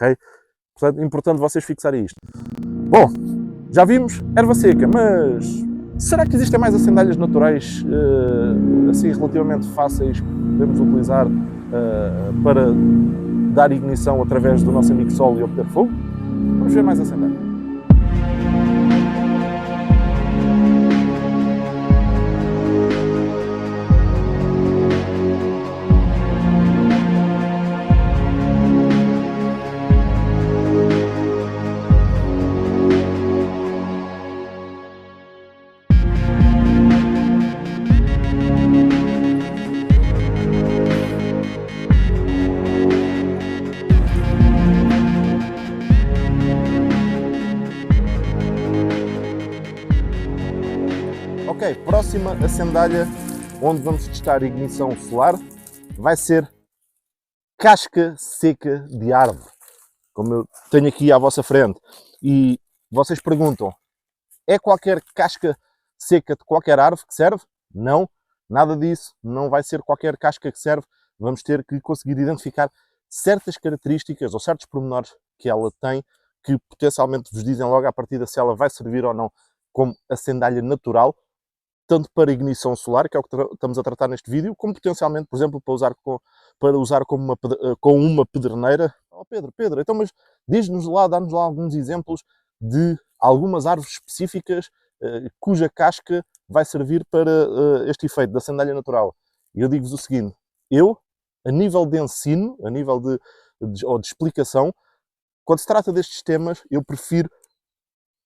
ok? Portanto, é importante vocês fixarem isto. Bom, já vimos erva seca, mas será que existem mais acendalhas naturais, assim, relativamente fáceis, que podemos utilizar para dar ignição através do nosso amigo Sol e obter fogo? Vamos ver mais acendalhas. Ok, próxima acendalha onde vamos testar ignição solar vai ser casca seca de árvore, como eu tenho aqui à vossa frente. E vocês perguntam, é qualquer casca seca de qualquer árvore que serve? Não, nada disso, não vai ser qualquer casca que serve. Vamos ter que conseguir identificar certas características ou certos pormenores que ela tem, que potencialmente vos dizem logo à partida se ela vai servir ou não como acendalha natural, tanto para ignição solar, que é o que estamos a tratar neste vídeo, como potencialmente, por exemplo, para usar como com uma pedreneira. Oh Pedro, então mas diz-nos lá, dá-nos lá alguns exemplos de algumas árvores específicas cuja casca vai servir para este efeito da sandália natural. E eu digo-vos o seguinte, a nível de ensino, a nível ou de explicação, quando se trata destes temas, eu prefiro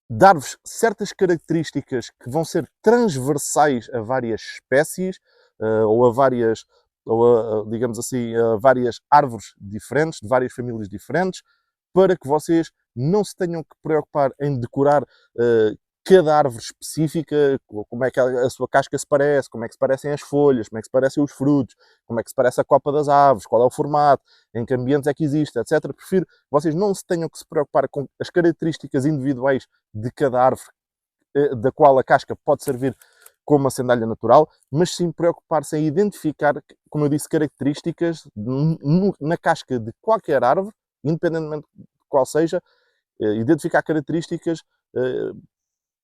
dar-vos certas características que vão ser transversais a várias espécies ou a várias, digamos assim, a várias árvores diferentes, de várias famílias diferentes, para que vocês não se tenham que preocupar em decorar cada árvore específica, como é que a sua casca se parece, como é que se parecem as folhas, como é que se parecem os frutos, como é que se parece a copa das aves, qual é o formato, em que ambientes é que existe, etc. Prefiro que vocês não se tenham que se preocupar com as características individuais de cada árvore, da qual a casca pode servir como uma sandália natural, mas sim preocupar-se em identificar, como eu disse, características na casca de qualquer árvore, independentemente de qual seja, identificar características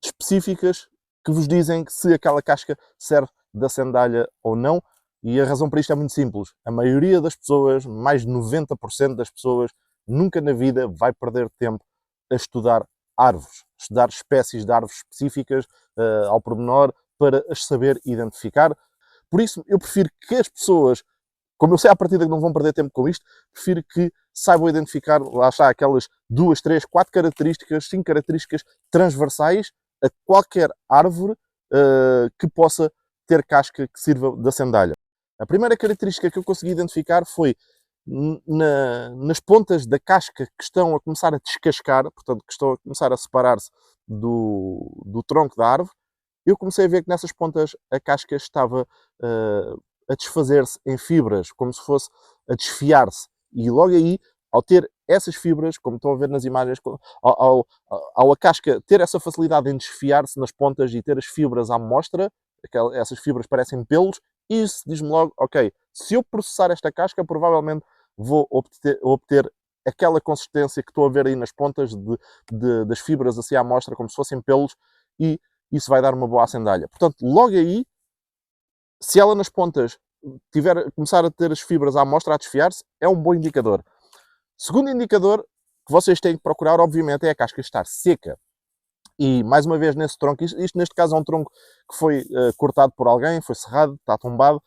específicas que vos dizem se aquela casca serve de sandália ou não. E a razão para isto é muito simples. A maioria das pessoas, mais de 90% das pessoas, nunca na vida vai perder tempo a estudar árvores, estudar espécies de árvores específicas ao pormenor para as saber identificar. Por isso, eu prefiro que as pessoas, como eu sei à partida que não vão perder tempo com isto, prefiro que saibam identificar, lá está, aquelas 2, 3, 4 características, 5 características transversais a qualquer árvore que possa ter casca que sirva de sandália. A primeira característica que eu consegui identificar foi nas pontas da casca que estão a começar a descascar, portanto, que estão a começar a separar-se do tronco da árvore. Eu comecei a ver que nessas pontas a casca estava a desfazer-se em fibras, como se fosse a desfiar-se. E logo aí, ao ter essas fibras, como estão a ver nas imagens, ao a casca ter essa facilidade em desfiar-se nas pontas e ter as fibras à mostra, essas fibras parecem pelos, isso diz-me logo, ok, se eu processar esta casca, provavelmente vou obter aquela consistência que estou a ver aí nas pontas das fibras assim à mostra, como se fossem pelos, e isso vai dar uma boa acendalha. Portanto, logo aí, se ela nas pontas começar a ter as fibras à mostra, a desfiar-se, é um bom indicador. Segundo indicador que vocês têm que procurar, obviamente, é a casca estar seca. E, mais uma vez, nesse tronco, isto neste caso é um tronco que foi cortado por alguém, foi serrado, está tombado,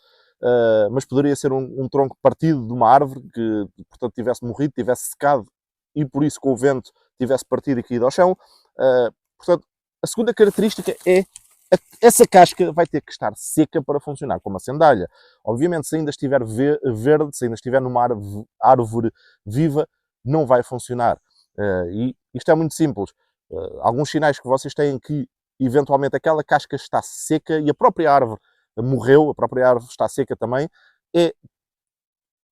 mas poderia ser um tronco partido de uma árvore que, portanto, tivesse morrido, tivesse secado e, por isso, com o vento, tivesse partido e caído ao chão. Portanto, a segunda característica é essa casca vai ter que estar seca para funcionar como a sandália. Obviamente, se ainda estiver verde, se ainda estiver numa árvore viva, não vai funcionar. E isto é muito simples. Alguns sinais que vocês têm que, eventualmente, aquela casca está seca e a própria árvore morreu, a própria árvore está seca também, é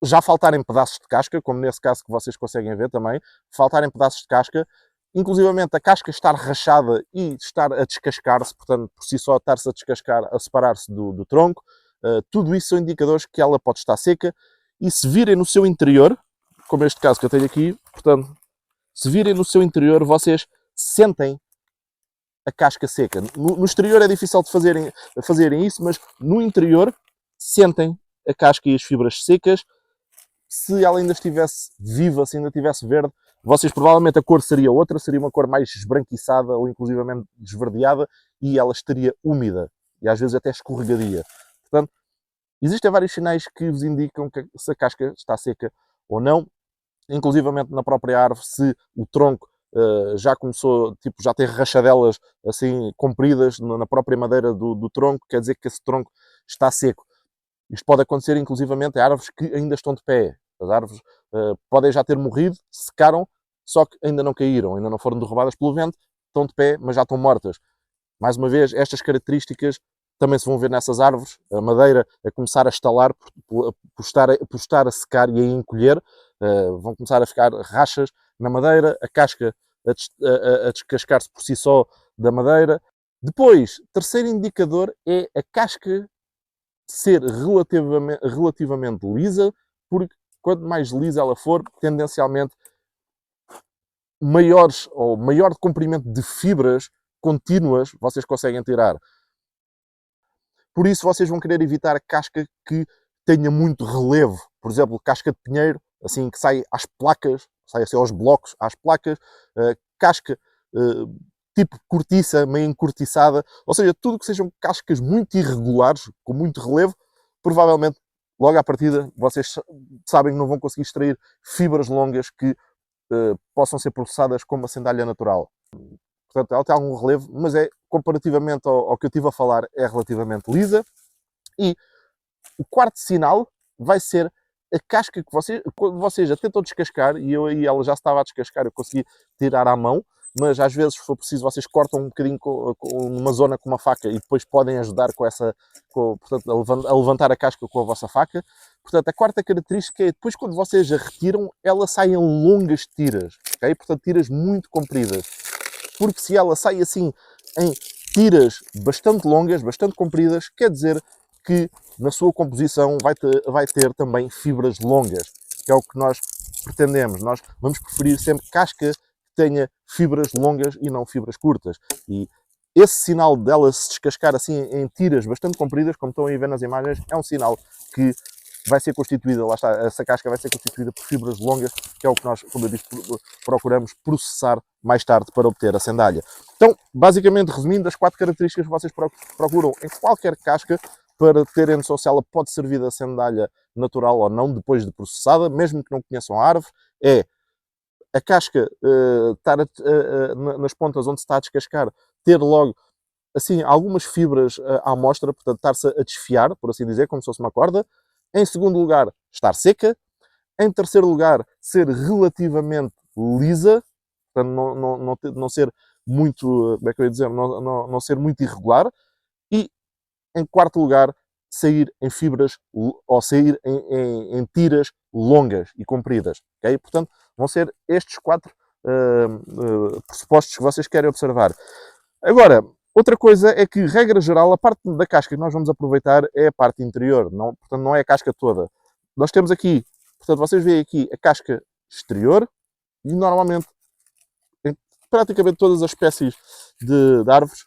já faltarem pedaços de casca, como nesse caso que vocês conseguem ver também, faltarem pedaços de casca, inclusivamente a casca estar rachada e estar a descascar-se, portanto, por si só estar-se a descascar, a separar-se do tronco, tudo isso são indicadores que ela pode estar seca, e se virem no seu interior, como este caso que eu tenho aqui, portanto, se virem no seu interior, vocês sentem a casca seca. No exterior é difícil de fazerem isso, mas no interior sentem a casca e as fibras secas. Se ela ainda estivesse viva, se ainda estivesse verde, vocês provavelmente a cor seria outra, seria uma cor mais esbranquiçada ou inclusivamente esverdeada e ela estaria úmida e às vezes até escorregadia. Portanto, existem vários sinais que vos indicam que se a casca está seca ou não, inclusivamente na própria árvore, se o tronco já começou, tipo, já tem rachadelas assim compridas na própria madeira do tronco, quer dizer que esse tronco está seco. Isto pode acontecer inclusivamente em árvores que ainda estão de pé. As árvores podem já ter morrido, secaram, só que ainda não caíram, ainda não foram derrubadas pelo vento, estão de pé, mas já estão mortas. Mais uma vez, estas características também se vão ver nessas árvores, a madeira a começar a estalar por estar a secar e a encolher, vão começar a ficar rachas na madeira, a casca a descascar-se por si só da madeira. Depois, terceiro indicador é a casca ser relativamente lisa, porque quanto mais lisa ela for, tendencialmente maior comprimento de fibras contínuas vocês conseguem tirar. Por isso vocês vão querer evitar a casca que tenha muito relevo. Por exemplo, casca de pinheiro, assim que sai às placas, sai assim aos blocos, às placas, casca tipo cortiça, meio encurtiçada, ou seja, tudo que sejam cascas muito irregulares, com muito relevo, provavelmente logo à partida vocês sabem que não vão conseguir extrair fibras longas que possam ser processadas como a sandália natural. Portanto, ela tem algum relevo, mas comparativamente ao que eu estive a falar, é relativamente lisa. E o quarto sinal vai ser a casca que quando vocês já tentam descascar, e ela já estava a descascar, eu consegui tirar à mão, mas às vezes, se for preciso, vocês cortam um bocadinho numa zona com uma faca e depois podem ajudar portanto, a levantar a casca com a vossa faca. Portanto, a quarta característica é depois, quando vocês a retiram, ela sai em longas tiras, ok? Portanto, tiras muito compridas. Porque se ela sai assim em tiras bastante longas, bastante compridas, quer dizer que na sua composição vai ter também fibras longas, que é o que nós pretendemos. Nós vamos preferir sempre casca que tenha fibras longas e não fibras curtas. E esse sinal dela se descascar assim em tiras bastante compridas, como estão a ver nas imagens, é um sinal que vai ser constituída, lá está, essa casca vai ser constituída por fibras longas, que é o que nós, como eu disse, procuramos processar mais tarde para obter a sandália. Então, basicamente, resumindo, as 4 características que vocês procuram em qualquer casca para terem noção se ela pode servir de sandália natural ou não, depois de processada, mesmo que não conheçam a árvore, é a casca estar nas pontas onde se está a descascar, ter logo assim algumas fibras à amostra, portanto estar-se a desfiar, por assim dizer, como se fosse uma corda. Em segundo lugar, estar seca. Em terceiro lugar, ser relativamente lisa, portanto não ser muito, como é que eu ia dizer, não ser muito irregular. E em quarto lugar, sair em fibras ou sair em tiras longas e compridas. Okay? Portanto, vão ser estes 4 pressupostos que vocês querem observar. Agora, outra coisa é que, regra geral, a parte da casca que nós vamos aproveitar é a parte interior, portanto não é a casca toda. Nós temos aqui, portanto vocês veem aqui a casca exterior e normalmente em praticamente todas as espécies de árvores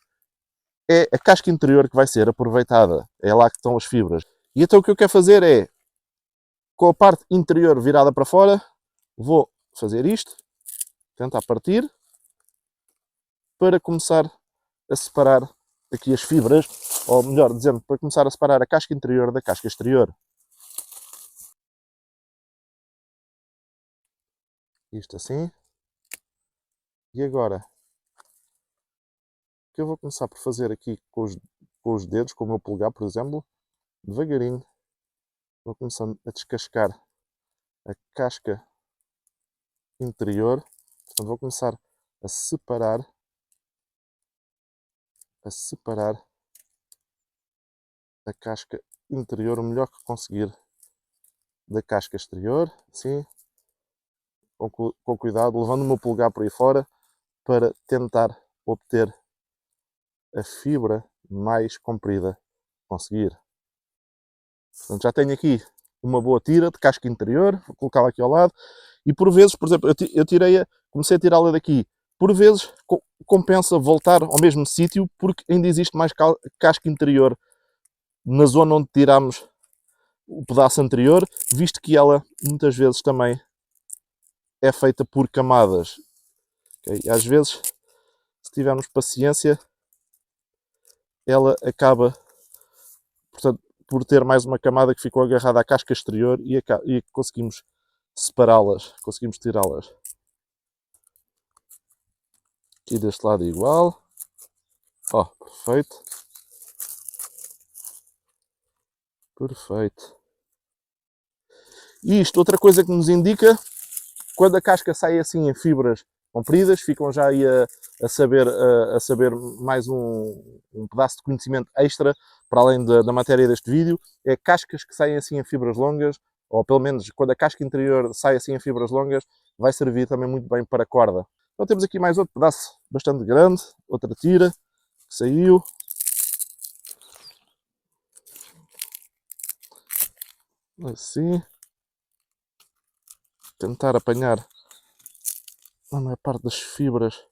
é a casca interior que vai ser aproveitada. É lá que estão as fibras. E então o que eu quero fazer é, com a parte interior virada para fora, vou fazer isto, tentar partir, para começar a separar aqui as fibras, ou melhor dizendo, para começar a separar a casca interior da casca exterior. Isto assim. E agora, o que eu vou começar por fazer aqui com os dedos, com o meu polegar, por exemplo, devagarinho, vou começando a descascar a casca interior. Portanto, vou começar a separar a casca interior o melhor que conseguir da casca exterior, assim, com cuidado, levando o meu polegar por aí fora para tentar obter a fibra mais comprida que conseguir. Portanto, já tenho aqui uma boa tira de casca interior, vou colocá-la aqui ao lado, e por vezes, por exemplo, eu tirei-a comecei a tirá-la daqui. Por vezes compensa voltar ao mesmo sítio porque ainda existe mais casca interior na zona onde tirámos o pedaço anterior, visto que ela muitas vezes também é feita por camadas. Okay? E às vezes, se tivermos paciência, ela acaba, portanto, por ter mais uma camada que ficou agarrada à casca exterior e conseguimos separá-las, conseguimos tirá-las. Aqui deste lado igual. Ó, perfeito. Perfeito. E isto, outra coisa que nos indica, quando a casca sai assim em fibras compridas, ficam já aí a saber mais um pedaço de conhecimento extra, para além da matéria deste vídeo, é cascas que saem assim em fibras longas, ou pelo menos quando a casca interior sai assim em fibras longas, vai servir também muito bem para corda. Então temos aqui mais outro pedaço bastante grande, outra tira, que saiu. Assim. Tentar apanhar a maior parte das fibras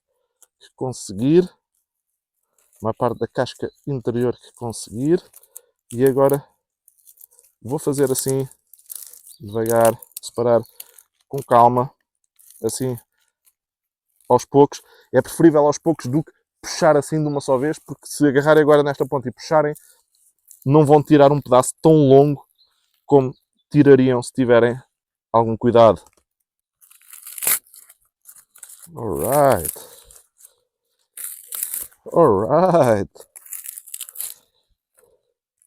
que conseguir. A maior parte da casca interior que conseguir. E agora vou fazer assim, devagar, separar com calma, assim, aos poucos. É preferível aos poucos do que puxar assim de uma só vez, porque se agarrarem agora nesta ponta e puxarem, não vão tirar um pedaço tão longo como tirariam se tiverem algum cuidado. Alright. Alright.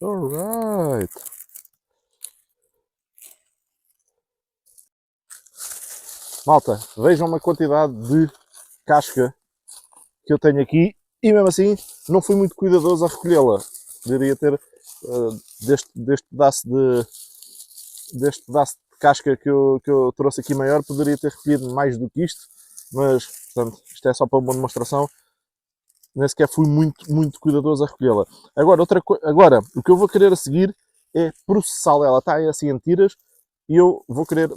Alright. Malta, vejam uma quantidade de casca que eu tenho aqui e mesmo assim não fui muito cuidadoso a recolhê-la. Poderia ter deste pedaço de casca que eu trouxe aqui maior, poderia ter recolhido mais do que isto, mas portanto, isto é só para uma demonstração. Nem sequer fui muito cuidadoso a recolhê-la. Agora, o que eu vou querer a seguir é processá-la. Ela está assim em tiras e eu vou querer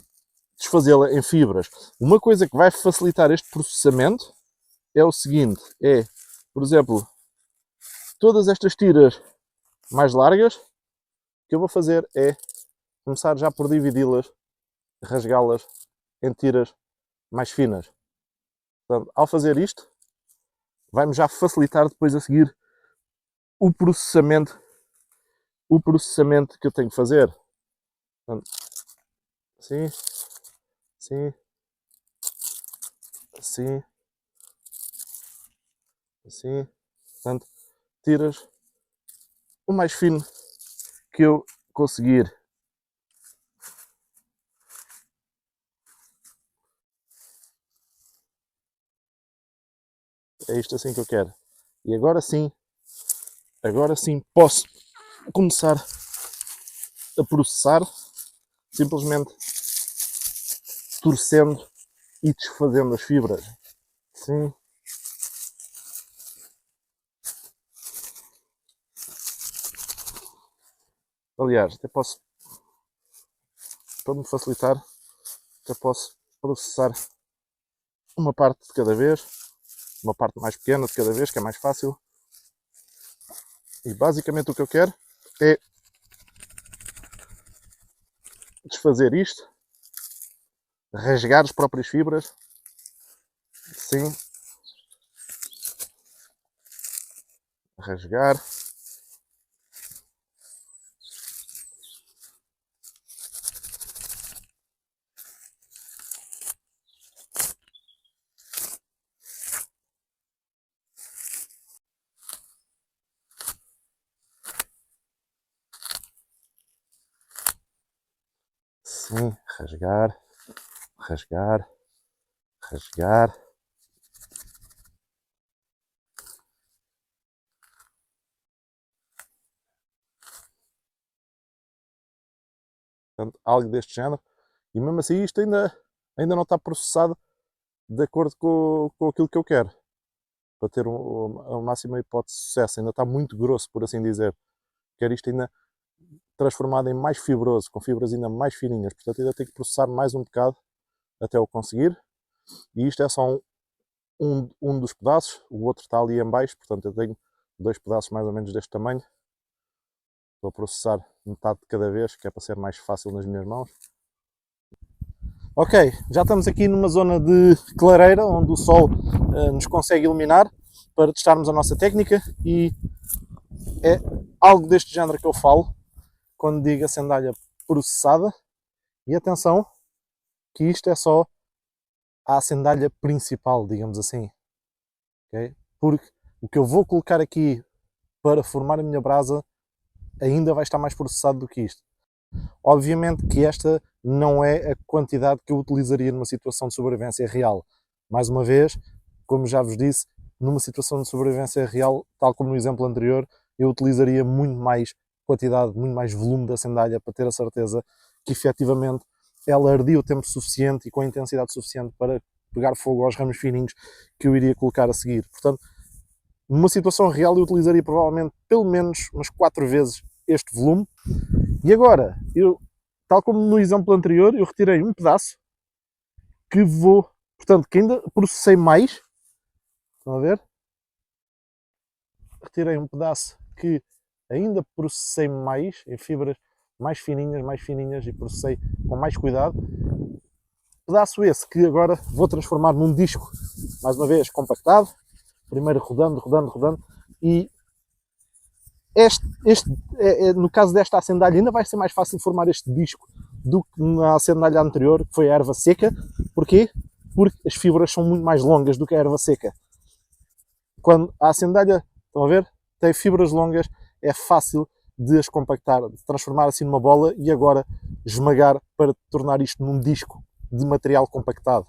desfazê-la em fibras. Uma coisa que vai facilitar este processamento é o seguinte, por exemplo, todas estas tiras mais largas, o que eu vou fazer é começar já por dividi-las, rasgá-las em tiras mais finas. Portanto, ao fazer isto, vai-me já facilitar depois a seguir o processamento que eu tenho que fazer. Portanto, assim, assim, assim, assim. Portanto, tiras o mais fino que eu conseguir. É isto assim que eu quero. E agora sim posso começar a processar, simplesmente torcendo e desfazendo as fibras. Sim. Aliás, até posso, para me facilitar, até posso processar uma parte de cada vez, uma parte mais pequena de cada vez, que é mais fácil. E basicamente o que eu quero é desfazer isto, rasgar as próprias fibras, sim, rasgar. Sim, rasgar, rasgar, rasgar. Portanto, algo deste género. E mesmo assim isto ainda não está processado de acordo com aquilo que eu quero. Para ter a máxima hipótese de sucesso. Ainda está muito grosso, por assim dizer. Quero isto ainda transformado em mais fibroso, com fibras ainda mais fininhas. Portanto, ainda tenho que processar mais um bocado até o conseguir. E isto é só um dos pedaços, o outro está ali em baixo, portanto eu tenho 2 pedaços mais ou menos deste tamanho. Estou a processar metade de cada vez, que é para ser mais fácil nas minhas mãos. Ok, já estamos aqui numa zona de clareira, onde o sol nos consegue iluminar, para testarmos a nossa técnica, e é algo deste género que eu falo quando digo a sandália processada. E atenção, que isto é só a sandália principal, digamos assim. Okay? Porque o que eu vou colocar aqui para formar a minha brasa ainda vai estar mais processado do que isto. Obviamente que esta não é a quantidade que eu utilizaria numa situação de sobrevivência real. Mais uma vez, como já vos disse, numa situação de sobrevivência real, tal como no exemplo anterior, eu utilizaria muito mais quantidade, muito mais volume da sandália para ter a certeza que efetivamente ela ardia o tempo suficiente e com a intensidade suficiente para pegar fogo aos ramos fininhos que eu iria colocar a seguir. Portanto, numa situação real eu utilizaria provavelmente pelo menos umas 4 vezes este volume. E agora, tal como no exemplo anterior, eu retirei um pedaço que portanto, que ainda processei mais. Estão a ver? Retirei um pedaço que ainda processei mais, em fibras mais fininhas e processei com mais cuidado. Pedaço esse que agora vou transformar num disco, mais uma vez compactado, primeiro rodando, e no caso desta acendalha ainda vai ser mais fácil formar este disco do que na acendalha anterior, que foi a erva seca. Porquê? Porque as fibras são muito mais longas do que a erva seca. Quando a acendalha, estão a ver, tem fibras longas, é fácil de as compactar, de transformar assim numa bola e agora esmagar para tornar isto num disco de material compactado.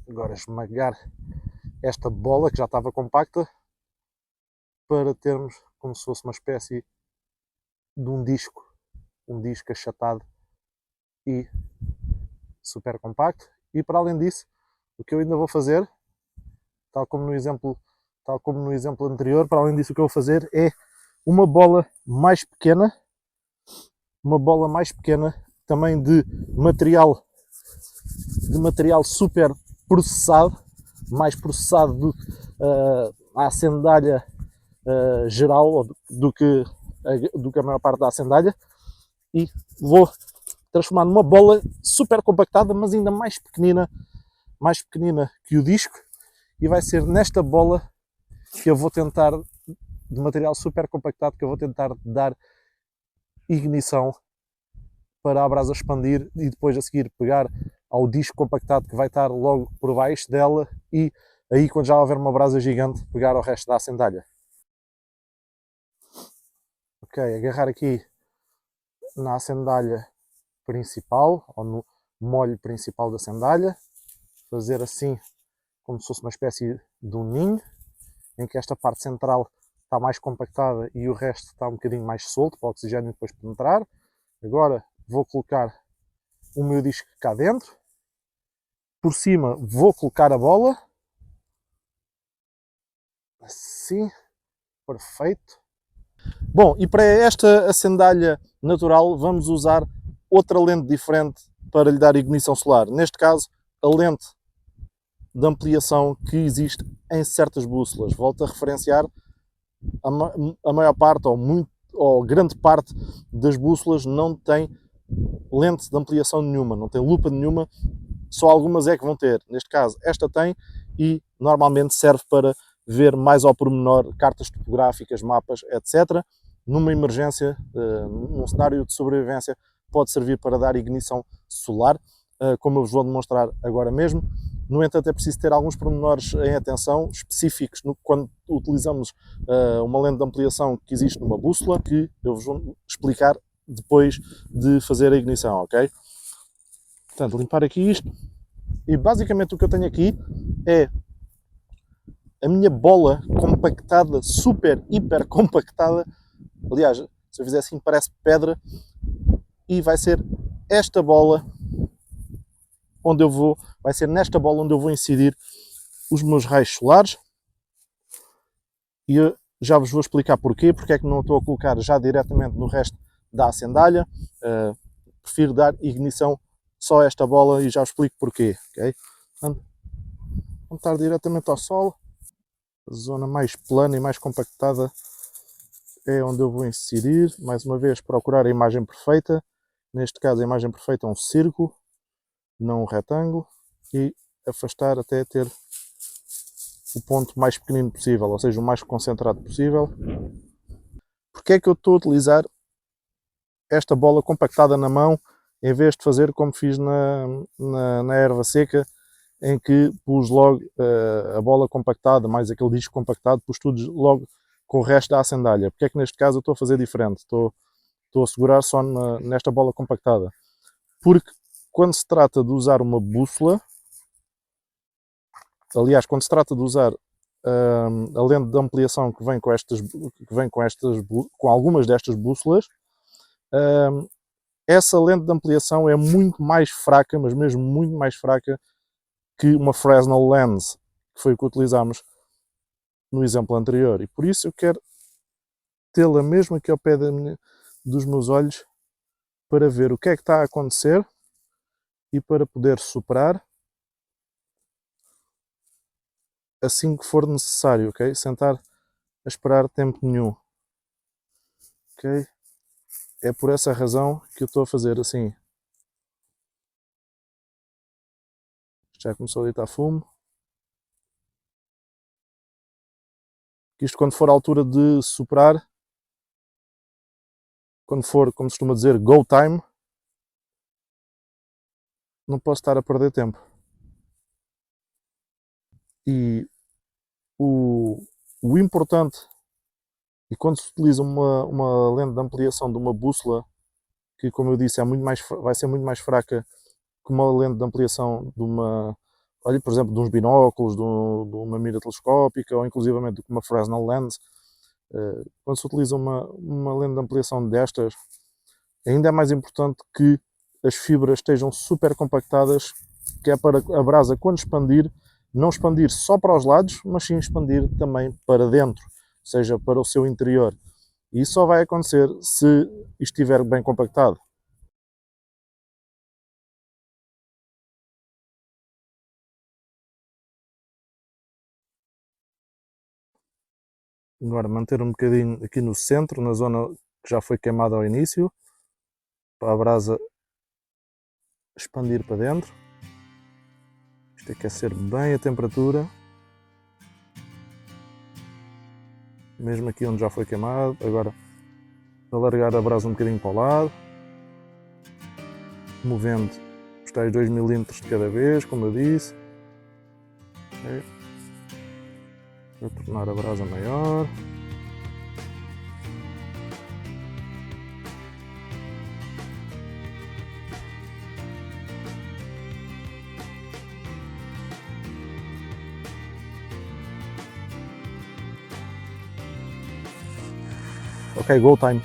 Agora esmagar esta bola que já estava compacta para termos como se fosse uma espécie de um disco achatado e super compacto. E para além disso, o que eu ainda vou fazer, tal como no exemplo anterior, para além disso o que eu vou fazer é uma bola mais pequena, também de material super processado, mais processado do que a acendalha geral do que a maior parte da acendalha, e vou transformar numa bola super compactada, mas ainda mais pequenina que o disco, e vai ser nesta bola que eu vou tentar, de material super compactado, que eu vou tentar dar ignição para a brasa expandir e depois a seguir pegar ao disco compactado que vai estar logo por baixo dela, e aí quando já houver uma brasa gigante pegar ao resto da acendalha. Ok, agarrar aqui na acendalha principal, ou no molho principal da sandália, fazer assim como se fosse uma espécie de um ninho, em que esta parte central está mais compactada e o resto está um bocadinho mais solto para o oxigênio depois penetrar. Agora vou colocar o meu disco cá dentro, por cima vou colocar a bola, assim, perfeito. Bom, e para esta acendalha natural vamos usar outra lente diferente para lhe dar ignição solar. Neste caso, a lente de ampliação que existe em certas bússolas. Volto a referenciar, a maior parte ou grande parte das bússolas não tem lente de ampliação nenhuma, não tem lupa nenhuma, só algumas é que vão ter. Neste caso, esta tem, e normalmente serve para ver mais ao pormenor cartas topográficas, mapas, etc. Numa emergência, num cenário de sobrevivência, pode servir para dar ignição solar, como eu vos vou demonstrar agora mesmo. No entanto, é preciso ter alguns pormenores em atenção, específicos quando utilizamos uma lente de ampliação que existe numa bússola, que eu vos vou explicar depois de fazer a ignição, ok? Portanto, limpar aqui isto, e basicamente o que eu tenho aqui é a minha bola compactada, super, hiper compactada. Aliás, se eu fizer assim parece pedra, e vai ser esta bola vai ser nesta bola onde eu vou incidir os meus raios solares. E Já vos vou explicar porquê, porque é que não estou a colocar já diretamente no resto da acendalha. Prefiro dar ignição só a esta bola e já vos explico porquê. Okay? Vamos estar diretamente ao sol. A zona mais plana e mais compactada é onde eu vou incidir. Mais uma vez, procurar a imagem perfeita. Neste caso, a imagem perfeita é um círculo, não um retângulo. E afastar até ter o ponto mais pequenino possível, ou seja, o mais concentrado possível. Porque é que eu estou a utilizar esta bola compactada na mão, em vez de fazer como fiz na erva seca, em que pus logo a bola compactada, mais aquele disco compactado, pus tudo logo com o resto da acendalha? Porque é que neste caso eu estou a fazer diferente? Estou a segurar só nesta bola compactada. Porque quando se trata de usar uma bússola, aliás, quando se trata de usar a lente de ampliação que vem com algumas destas bússolas, essa lente de ampliação é muito mais fraca, mas mesmo muito mais fraca que uma Fresnel lens, que foi o que utilizámos no exemplo anterior. E por isso eu quero tê-la mesmo aqui ao pé dos meus olhos para ver o que é que está a acontecer e para poder superar assim que for necessário, ok? Sem estar a esperar tempo nenhum, ok? É por essa razão que eu estou a fazer assim. Já começou a deitar fumo. Isto quando for a altura de superar, quando for, como se costuma dizer, go time, não posso estar a perder tempo. E o importante, e quando se utiliza uma lente de ampliação de uma bússola, que como eu disse vai ser muito mais fraca que uma lente de ampliação de uma, olha, por exemplo, de uns binóculos, de uma mira telescópica, ou inclusivamente de uma Fresnel lens. Quando se utiliza uma lente de ampliação destas, ainda é mais importante que as fibras estejam super compactadas, que é para a brasa, quando expandir, não expandir só para os lados, mas sim expandir também para dentro, ou seja, para o seu interior. E isso só vai acontecer se estiver bem compactado. Agora manter um bocadinho aqui no centro, na zona que já foi queimada ao início, para a brasa expandir para dentro. Isto é aquecer bem a temperatura. Mesmo aqui onde já foi queimado. Agora alargar a brasa um bocadinho para o lado. Movendo os tais 2 mm de cada vez, como eu disse. Okay. Para tornar a brasa maior. Ok, go time.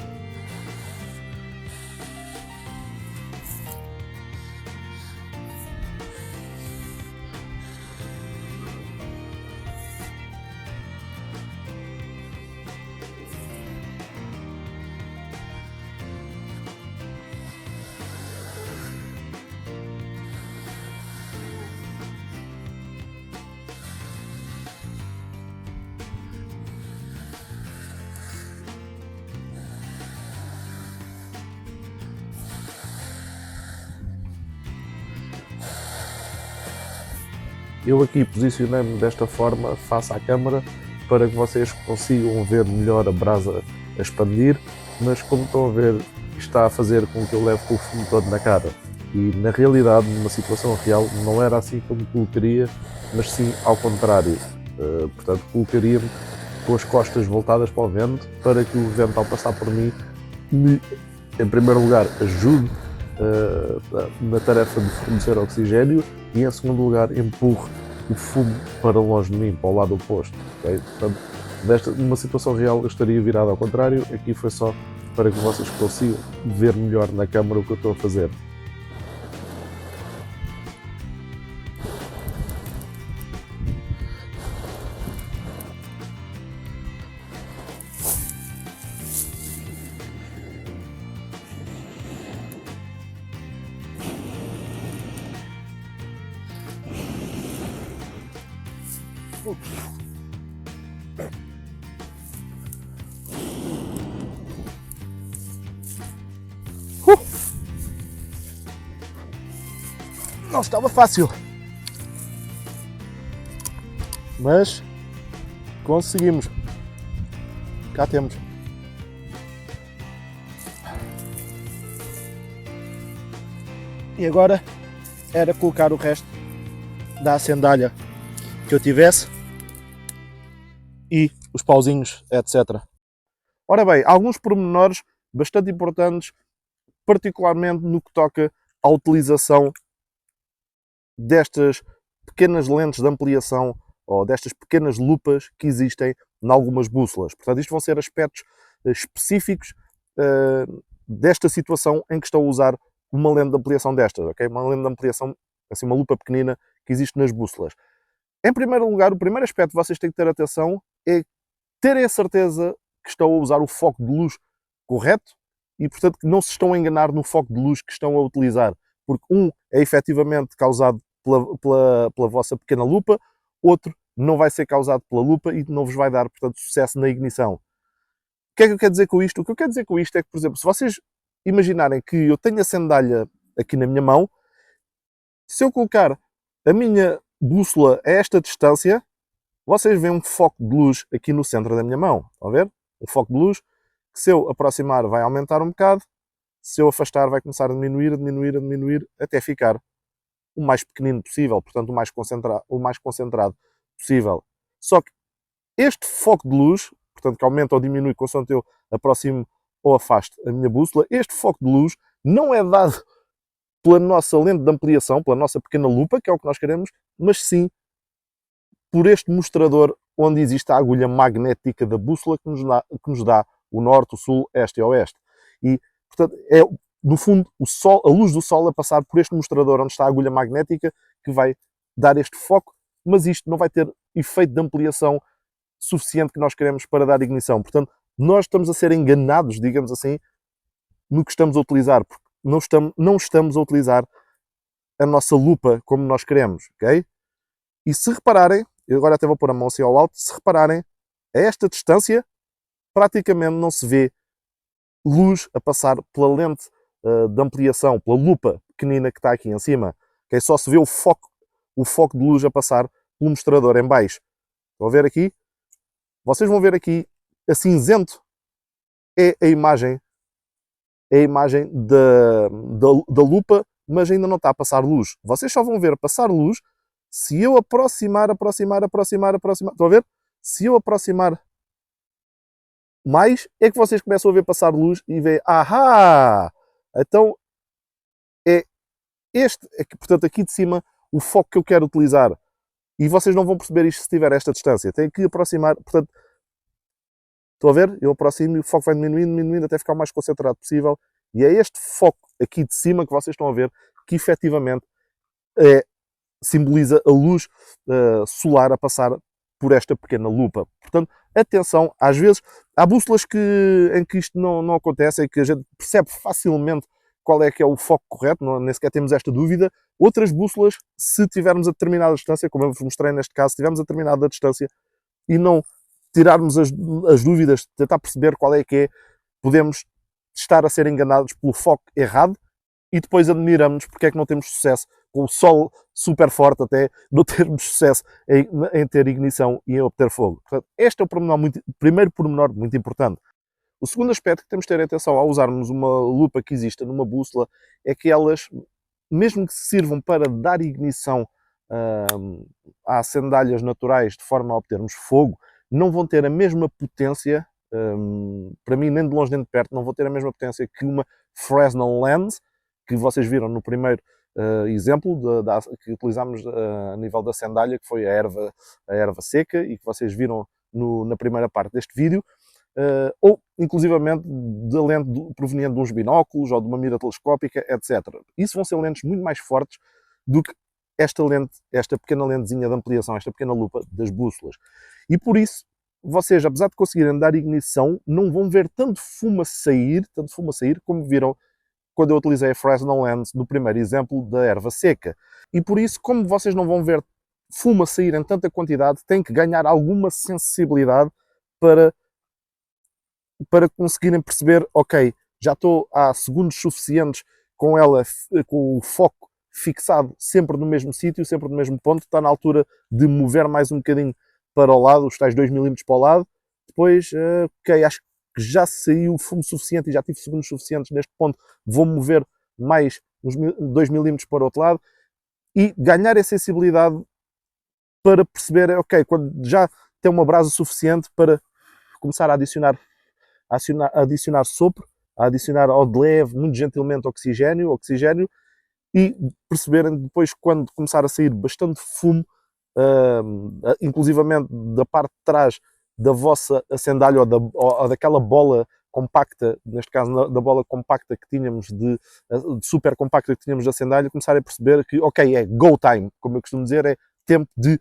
Eu aqui posicionei-me desta forma face à câmara para que vocês consigam ver melhor a brasa a expandir, mas como estão a ver, está a fazer com que eu leve o fumo todo na cara. E na realidade, numa situação real, não era assim como colocaria, mas sim ao contrário. Portanto, colocaria-me com as costas voltadas para o vento, para que o vento, ao passar por mim, me, em primeiro lugar, ajude na tarefa de fornecer oxigênio e, em segundo lugar, empurre o fumo para longe de mim, para o lado oposto. Okay? Portanto, numa situação real eu estaria virado ao contrário. Aqui foi só para que vocês consigam ver melhor na câmara o que eu estou a fazer. Não estava fácil, mas conseguimos. Cá temos. E agora era colocar o resto da acendalha que eu tivesse e os pauzinhos, etc. Ora bem, alguns pormenores bastante importantes, particularmente no que toca à utilização destas pequenas lentes de ampliação ou destas pequenas lupas que existem em algumas bússolas. Portanto, isto vão ser aspectos específicos desta situação em que estou a usar uma lente de ampliação destas, ok? Uma lente de ampliação, assim, uma lupa pequenina que existe nas bússolas. Em primeiro lugar, o primeiro aspecto que vocês têm que ter atenção é terem a certeza que estão a usar o foco de luz correto e, portanto, que não se estão a enganar no foco de luz que estão a utilizar. Porque um é efetivamente causado pela vossa pequena lupa, outro não vai ser causado pela lupa e não vos vai dar, portanto, sucesso na ignição. O que é que eu quero dizer com isto? O que eu quero dizer com isto é que, por exemplo, se vocês imaginarem que eu tenho a sandália aqui na minha mão, se eu colocar a minha bússola a esta distância, vocês veem um foco de luz aqui no centro da minha mão. Estão a ver? Um foco de luz que, se eu aproximar, vai aumentar um bocado, se eu afastar, vai começar a diminuir, a diminuir, a diminuir, até ficar o mais pequenino possível, portanto, o mais concentrado possível. Só que este foco de luz, portanto, que aumenta ou diminui consoante eu aproximo ou afasto a minha bússola, este foco de luz não é dado pela nossa lente de ampliação, pela nossa pequena lupa, que é o que nós queremos, mas sim por este mostrador onde existe a agulha magnética da bússola que nos dá o norte, o sul, este e oeste. E, portanto, é, no fundo, a luz do sol a passar por este mostrador onde está a agulha magnética que vai dar este foco, mas isto não vai ter efeito de ampliação suficiente que nós queremos para dar ignição. Portanto, nós estamos a ser enganados, digamos assim, no que estamos a utilizar, porque não estamos a utilizar a nossa lupa como nós queremos, ok? E se repararem, eu agora até vou pôr a mão assim ao alto, se repararem, a esta distância, praticamente não se vê luz a passar pela lente de ampliação, pela lupa pequenina que está aqui em cima. Okay? Só se vê o foco de luz a passar pelo mostrador em baixo. Estão a ver aqui? Vocês vão ver aqui, a cinzento é a imagem da lupa, mas ainda não está a passar luz. Vocês só vão ver passar luz se eu aproximar. Estão a ver? Se eu aproximar mais, é que vocês começam a ver passar luz e veem, ahá! Então, é portanto, aqui de cima, o foco que eu quero utilizar. E vocês não vão perceber isto se tiver esta distância. Tem que aproximar, portanto, estão a ver? Eu aproximo e o foco vai diminuindo até ficar o mais concentrado possível. E é este foco aqui de cima que vocês estão a ver que efetivamente simboliza a luz solar a passar por esta pequena lupa. Portanto, atenção, às vezes há bússolas em que isto não acontece, é que a gente percebe facilmente qual é que é o foco correto, nem sequer temos esta dúvida. Outras bússolas, se tivermos a determinada distância, como eu vos mostrei neste caso, se tivermos a determinada distância e não tirarmos as dúvidas, tentar perceber qual é que é, podemos estar a ser enganados pelo foco errado e depois admiramos porque é que não temos sucesso com o sol super forte, até não termos sucesso em ter ignição e em obter fogo. Portanto, este é o primeiro pormenor muito importante. O segundo aspecto que temos de ter atenção ao usarmos uma lupa que exista numa bússola é que elas, mesmo que sirvam para dar ignição a sandálias naturais de forma a obtermos fogo, não vão ter a mesma potência, para mim nem de longe nem de perto, não vão ter a mesma potência que uma Fresnel lens, que vocês viram no primeiro exemplo que utilizámos a nível da sandália, que foi a erva seca, e que vocês viram na primeira parte deste vídeo, ou inclusivamente da lente proveniente de uns binóculos ou de uma mira telescópica, etc. Isso vão ser lentes muito mais fortes do que esta pequena lentezinha de ampliação, esta pequena lupa das bússolas. E por isso, vocês, apesar de conseguirem dar ignição, não vão ver tanto fumo a sair como viram quando eu utilizei a Fresnel lens no primeiro exemplo da erva seca. E por isso, como vocês não vão ver fumo a sair em tanta quantidade, tem que ganhar alguma sensibilidade para conseguirem perceber, ok, já estou há segundos suficientes com ela, com o foco fixado sempre no mesmo sítio, sempre no mesmo ponto, está na altura de mover mais um bocadinho para o lado, os tais 2 mm para o lado, depois, ok, acho que já saiu fumo suficiente e já tive segundos suficientes neste ponto, vou mover mais uns 2 mm para o outro lado e ganhar a sensibilidade para perceber, ok, quando já tem uma brasa suficiente para começar a adicionar sopro, a adicionar ao de leve, muito gentilmente, oxigênio, e perceberem depois, quando começar a sair bastante fumo, inclusivamente da parte de trás da vossa acendalha ou daquela bola compacta, neste caso da bola compacta que tínhamos, de super compacta que tínhamos de acendalha, começarem a perceber que, ok, é go time, como eu costumo dizer, é tempo de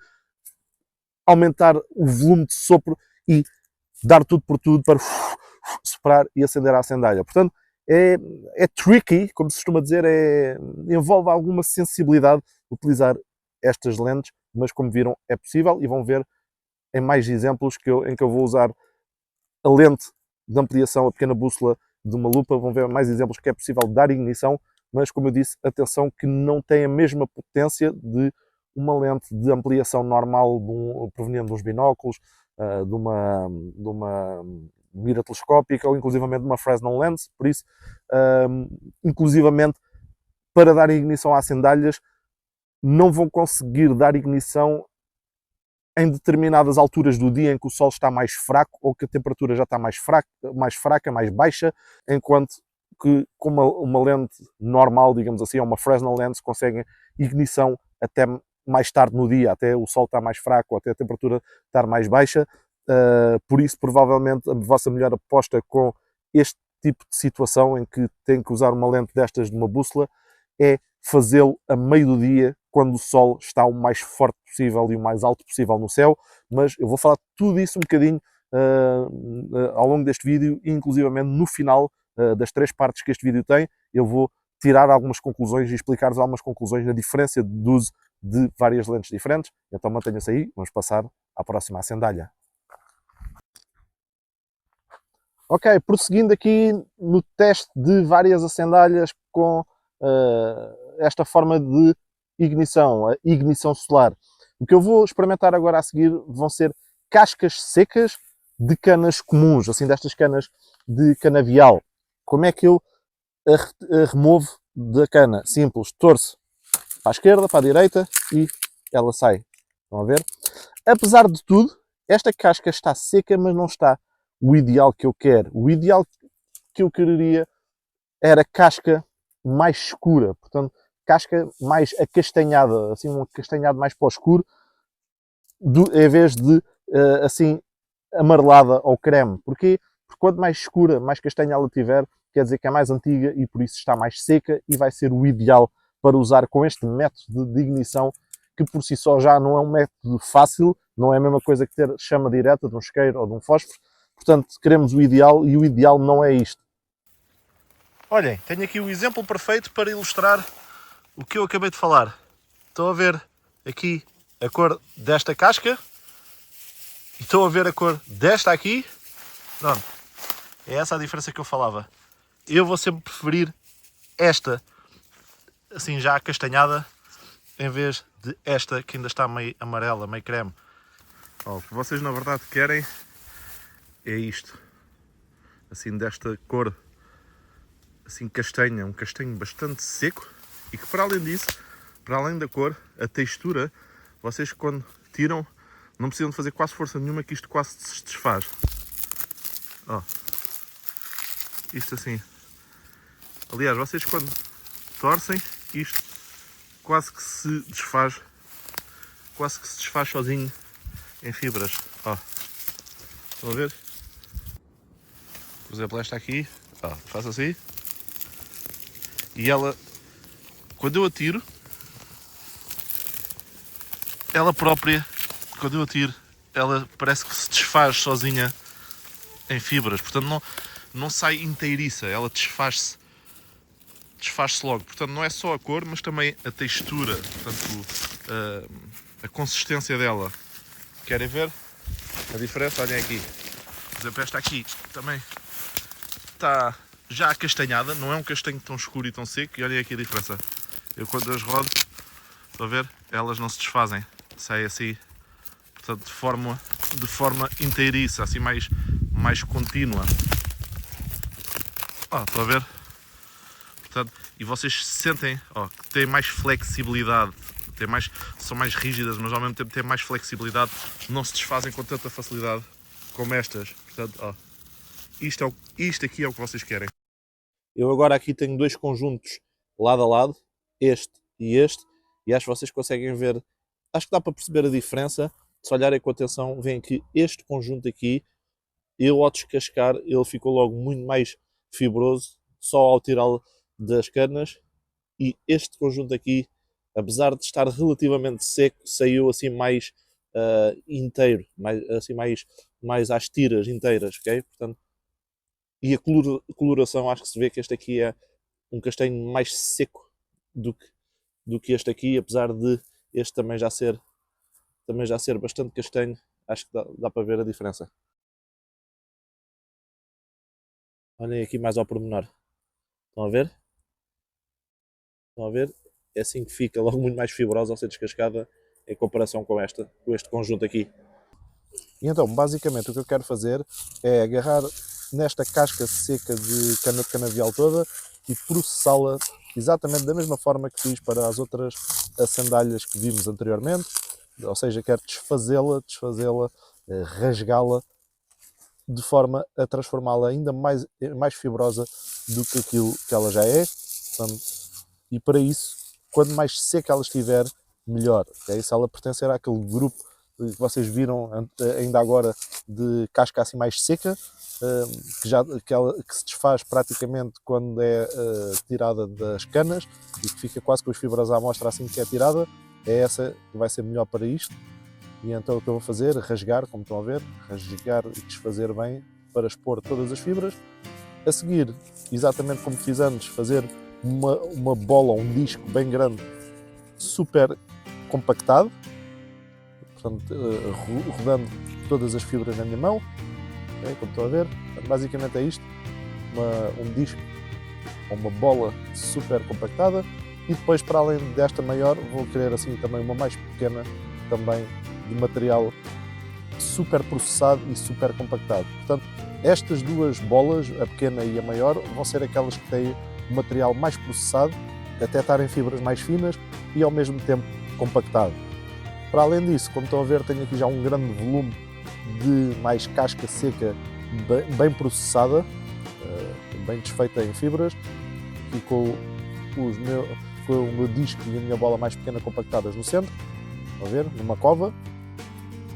aumentar o volume de sopro e dar tudo por tudo para soprar e acender a acendalha. Portanto, é tricky, como se costuma dizer, envolve alguma sensibilidade utilizar estas lentes, mas como viram é possível e vão ver em mais exemplos em que eu vou usar a lente de ampliação, a pequena bússola de uma lupa, vão ver mais exemplos que é possível dar ignição, mas como eu disse, atenção que não tem a mesma potência de uma lente de ampliação normal proveniente de uns binóculos, de uma mira telescópica ou inclusivamente de uma Fresnel lens, por isso, inclusivamente para dar ignição a acendalhas, não vão conseguir dar ignição em determinadas alturas do dia em que o sol está mais fraco ou que a temperatura já está mais fraca, mais baixa, enquanto que com uma lente normal, digamos assim, ou uma Fresnel lens, conseguem ignição até mais tarde no dia, até o sol estar mais fraco, até a temperatura estar mais baixa. Por isso, provavelmente, a vossa melhor aposta com este tipo de situação em que tem que usar uma lente destas de uma bússola é fazê-lo a meio do dia, quando o sol está o mais forte possível e o mais alto possível no céu. Mas eu vou falar tudo isso um bocadinho ao longo deste vídeo e inclusivamente no final das 3 partes que este vídeo tem, eu vou tirar algumas conclusões e explicar-vos algumas conclusões na diferença de uso de várias lentes diferentes. Então mantenha-se aí, vamos passar à próxima acendalha. Ok, prosseguindo aqui no teste de várias acendalhas com esta forma de ignição, a ignição solar. O que eu vou experimentar agora a seguir vão ser cascas secas de canas comuns, assim destas canas de canavial. Como é que eu a removo da cana? Simples, torço para a esquerda, para a direita e ela sai. Estão a ver? Apesar de tudo, esta casca está seca, mas não está o ideal que eu quero. O ideal que eu quereria era casca mais escura, portanto, casca mais acastanhada, assim, um acastanhado mais para o escuro, em vez de, assim, amarelada ou creme. Porquê? Porque quanto mais escura, mais castanha ela tiver, quer dizer que é mais antiga e por isso está mais seca e vai ser o ideal para usar com este método de ignição, que por si só já não é um método fácil, não é a mesma coisa que ter chama direta de um isqueiro ou de um fósforo. Portanto, queremos o ideal e o ideal não é isto. Olhem, tenho aqui o exemplo perfeito para ilustrar o que eu acabei de falar. Estão a ver aqui a cor desta casca e estão a ver a cor desta aqui. Pronto, é essa a diferença que eu falava. Eu vou sempre preferir esta, assim já acastanhada, em vez de esta que ainda está meio amarela, meio creme. O que vocês na verdade querem é isto, assim desta cor, assim castanha, um castanho bastante seco e que para além disso, para além da cor, a textura, vocês quando tiram não precisam de fazer quase força nenhuma que isto quase se desfaz. Ó, isto assim. Aliás, vocês quando torcem, isto quase que se desfaz sozinho em fibras. Ó, estão a ver? Por exemplo, esta aqui, ó, faço assim. E ela, quando eu atiro, ela própria, quando eu atiro, ela parece que se desfaz sozinha em fibras. Portanto, não sai inteiriça, ela desfaz-se logo. Portanto, não é só a cor, mas também a textura. Portanto, a consistência dela. Querem ver a diferença? Olhem aqui. Por exemplo, esta aqui também está já acastanhada, não é um castanho tão escuro e tão seco. E olhem aqui a diferença. Eu quando as rodo, estão a ver? Elas não se desfazem. Sai assim, portanto, de forma inteiriça, assim mais contínua. Estão a ver? Portanto, e vocês sentem que têm mais flexibilidade, são mais rígidas, mas ao mesmo tempo têm mais flexibilidade, não se desfazem com tanta facilidade como estas. Portanto, isto aqui é o que vocês querem. Eu agora aqui tenho dois conjuntos lado a lado, este, e acho que vocês conseguem ver, acho que dá para perceber a diferença. Se olharem com atenção, veem que este conjunto aqui, eu ao descascar, ele ficou logo muito mais fibroso, só ao tirá-lo das canas, e este conjunto aqui, apesar de estar relativamente seco, saiu assim mais inteiro, mais às tiras inteiras, ok? Portanto, e a coloração, acho que se vê que este aqui é um castanho mais seco do que este aqui, apesar de este também já ser bastante castanho, acho que dá para ver a diferença. Olhem aqui mais ao pormenor. Estão a ver? Estão a ver? É assim que fica, logo muito mais fibrosa ao ser descascada em comparação com este conjunto aqui. E então, basicamente, o que eu quero fazer é agarrar nesta casca seca de canavial toda e processá-la exatamente da mesma forma que fiz para as outras sandálias que vimos anteriormente. Ou seja, quero desfazê-la, rasgá-la, de forma a transformá-la ainda mais fibrosa do que aquilo que ela já é. Portanto, e para isso, quanto mais seca ela estiver, melhor. Okay? Se ela pertencer àquele grupo que vocês viram ainda agora de casca assim mais seca, que se desfaz praticamente quando é tirada das canas e que fica quase com as fibras à mostra assim que é tirada, é essa que vai ser melhor para isto. E então o que eu vou fazer, rasgar, como estão a ver, rasgar e desfazer bem para expor todas as fibras. A seguir, exatamente como fiz antes, fazer uma bola, um disco bem grande, super compactado, portanto, rodando todas as fibras na minha mão, okay, como estão a ver. Portanto, basicamente é isto, um disco, uma bola super compactada, e depois, para além desta maior, vou querer assim também uma mais pequena, também de material super processado e super compactado. Portanto, estas duas bolas, a pequena e a maior, vão ser aquelas que têm o material mais processado, até estarem fibras mais finas e ao mesmo tempo compactado. Para além disso, como estão a ver, tenho aqui já um grande volume de mais casca seca bem processada, bem desfeita em fibras, e com o meu disco e a minha bola mais pequena compactadas no centro, estão a ver, numa cova,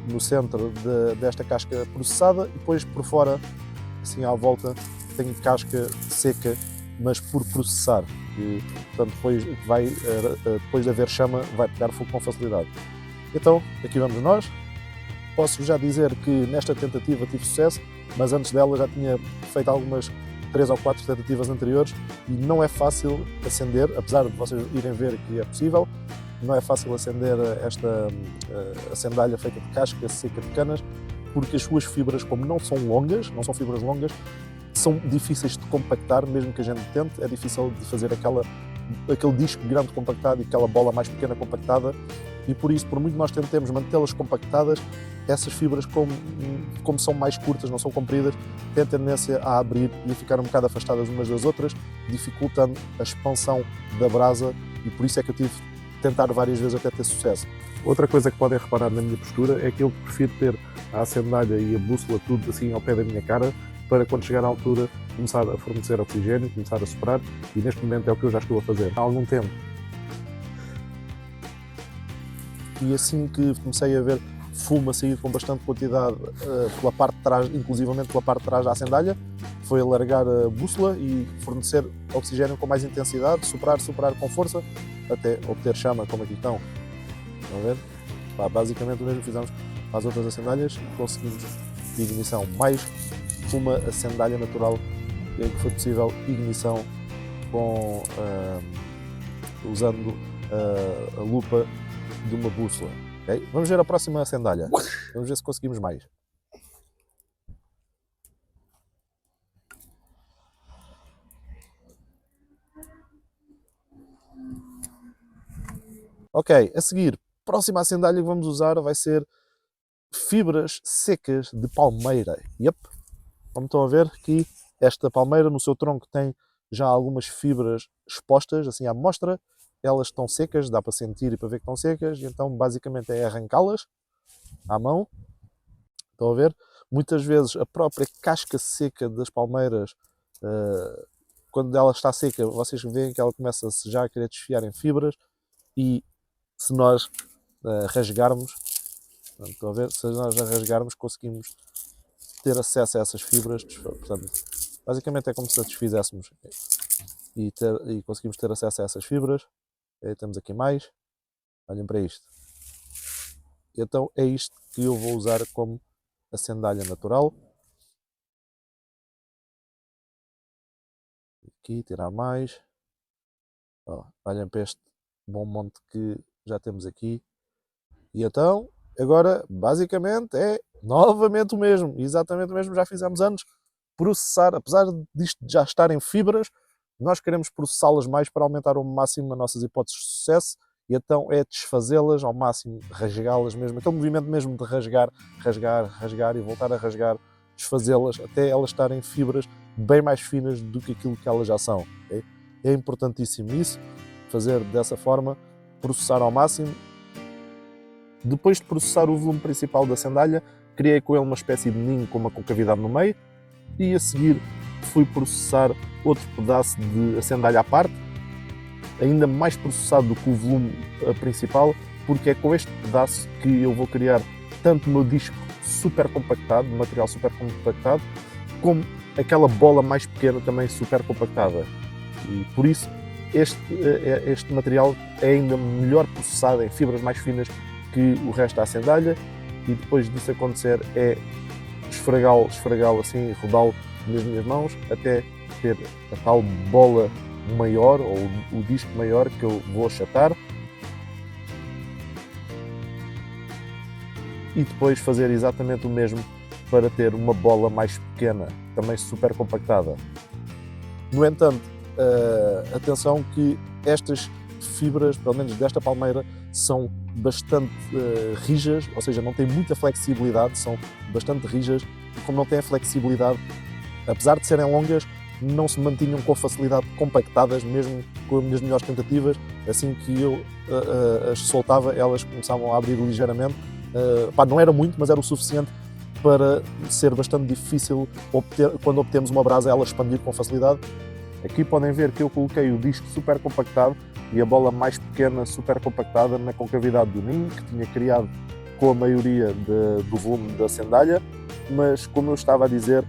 no centro desta casca processada, e depois por fora, assim à volta, tenho casca seca, mas por processar, e portanto depois de haver chama vai pegar fogo com facilidade. Então, aqui vamos nós. Posso já dizer que nesta tentativa tive sucesso, mas antes dela já tinha feito algumas 3 ou 4 tentativas anteriores e não é fácil acender, apesar de vocês irem ver que é possível, não é fácil acender a sandália feita de casca seca de canas, porque as suas fibras, como não são fibras longas, são difíceis de compactar, mesmo que a gente tente, é difícil de fazer aquele disco grande compactado e aquela bola mais pequena compactada, e por isso, por muito nós tentemos mantê-las compactadas, essas fibras, como são mais curtas, não são compridas, têm tendência a abrir e a ficar um bocado afastadas umas das outras, dificultando a expansão da brasa, e por isso é que eu tive de tentar várias vezes até ter sucesso. Outra coisa que podem reparar na minha postura é que eu prefiro ter a sandália e a bússola tudo assim ao pé da minha cara, para quando chegar à altura começar a fornecer oxigênio, começar a soprar, e neste momento é o que eu já estou a fazer há algum tempo. E assim que comecei a ver fumo a sair com bastante quantidade pela parte de trás, inclusivamente pela parte de trás da sandália, foi alargar a bússola e fornecer oxigênio com mais intensidade, soprar com força, até obter chama, como aqui estão. Estão a ver? Basicamente o mesmo fizemos para as outras sandálias e conseguimos ignição. Mais uma sandália natural em que foi possível ignição usando a lupa de uma bússola. Okay? Vamos ver a próxima sandália. Vamos ver se conseguimos mais. Ok, a seguir, próxima sandália que vamos usar vai ser fibras secas de palmeira. Yep. Como estão a ver aqui, esta palmeira no seu tronco tem já algumas fibras expostas, assim à mostra. Elas estão secas, dá para sentir e para ver que estão secas, e então basicamente é arrancá-las à mão. Estão a ver? Muitas vezes a própria casca seca das palmeiras, quando ela está seca, vocês veem que ela começa já a querer desfiar em fibras, e se nós rasgarmos, estão a ver? Se nós a rasgarmos, conseguimos ter acesso a essas fibras. Portanto, basicamente é como se a desfizéssemos e conseguimos ter acesso a essas fibras. E temos aqui mais. Olhem para isto. Então é isto que eu vou usar como a sandália natural. Aqui, tirar mais. Olhem para este bom monte que já temos aqui. E então, agora, basicamente, é novamente o mesmo. Exatamente o mesmo, já fizemos antes. Processar, apesar disto já estar em fibras, nós queremos processá-las mais para aumentar ao máximo as nossas hipóteses de sucesso, e então é desfazê-las ao máximo, rasgá-las mesmo, aquele movimento mesmo de rasgar, rasgar, rasgar e voltar a rasgar, desfazê-las até elas estarem fibras bem mais finas do que aquilo que elas já são. Okay? É importantíssimo isso, fazer dessa forma, processar ao máximo. Depois de processar o volume principal da sandália, criei com ele uma espécie de ninho com uma concavidade no meio, e a seguir fui processar outro pedaço de sandália à parte, ainda mais processado do que o volume principal, porque é com este pedaço que eu vou criar tanto o meu disco super compactado, material super compactado, como aquela bola mais pequena também super compactada. E por isso este material é ainda melhor processado em fibras mais finas que o resto da sandália, e depois disso acontecer é esfregá-lo assim, rodá-lo nas minhas mãos até ter a tal bola maior, ou o disco maior, que eu vou achatar, e depois fazer exatamente o mesmo para ter uma bola mais pequena, também super compactada. No entanto, atenção que estas fibras, pelo menos desta palmeira, são bastante rijas, ou seja, não têm muita flexibilidade, são bastante rijas, e como não têm a flexibilidade, apesar de serem longas, não se mantinham com facilidade compactadas, mesmo com as minhas melhores tentativas. Assim que eu as soltava, elas começavam a abrir ligeiramente. Não era muito, mas era o suficiente para ser bastante difícil quando obtemos uma brasa, ela expandir com facilidade. Aqui podem ver que eu coloquei o disco super compactado e a bola mais pequena super compactada na concavidade do ninho, que tinha criado com a maioria do volume da sandália, mas como eu estava a dizer,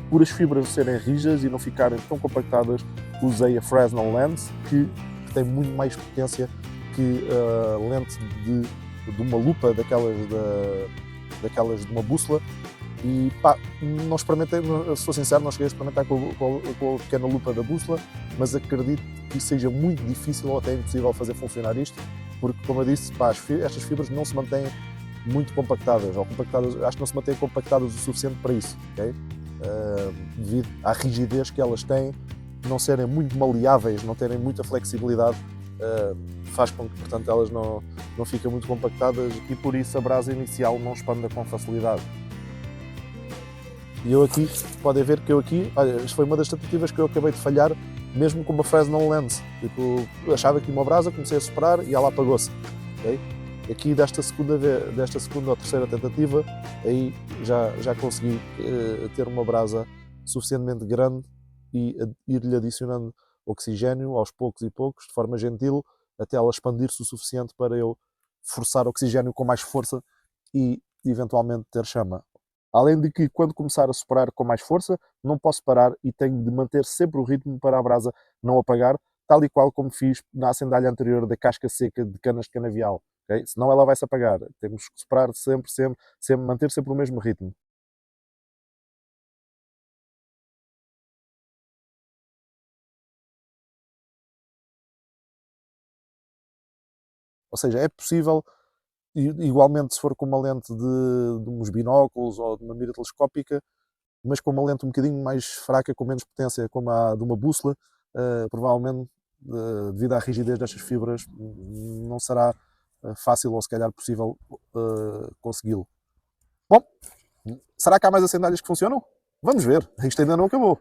por as fibras serem rijas e não ficarem tão compactadas, usei a Fresnel Lens, que tem muito mais potência que a lente de uma lupa daquelas de uma bússola. E não experimentei, se sou sincero, não cheguei a experimentar com a pequena lupa da bússola, mas acredito que seja muito difícil ou até impossível fazer funcionar isto, porque, como eu disse, estas fibras não se mantêm muito compactadas, ou compactadas, acho que não se mantêm compactadas o suficiente para isso, ok? Devido à rigidez que elas têm, não serem muito maleáveis, não terem muita flexibilidade, faz com que, portanto, elas não fiquem muito compactadas, e por isso a brasa inicial não expanda com facilidade. E eu aqui, podem ver que olha, isto foi uma das tentativas que eu acabei de falhar, mesmo com uma Fresnel Lens. Tipo, eu achava que tinha uma brasa, comecei a soprar e ela apagou-se. Okay? Aqui desta segunda ou terceira tentativa, aí já consegui ter uma brasa suficientemente grande e ir-lhe adicionando oxigênio aos poucos e poucos, de forma gentil, até ela expandir-se o suficiente para eu forçar oxigênio com mais força e eventualmente ter chama. Além de que, quando começar a soprar com mais força, não posso parar e tenho de manter sempre o ritmo para a brasa não apagar, tal e qual como fiz na sandália anterior da casca seca de canas de canavial. Okay? Senão ela vai se apagar. Temos que soprar sempre, manter sempre o mesmo ritmo. Ou seja, é possível igualmente, se for com uma lente de uns binóculos ou de uma mira telescópica, mas com uma lente um bocadinho mais fraca, com menos potência, como a de uma bússola, provavelmente, devido à rigidez destas fibras, não será fácil ou se calhar possível consegui-lo. Bom, será que há mais acendalhas que funcionam? Vamos ver, isto ainda não acabou.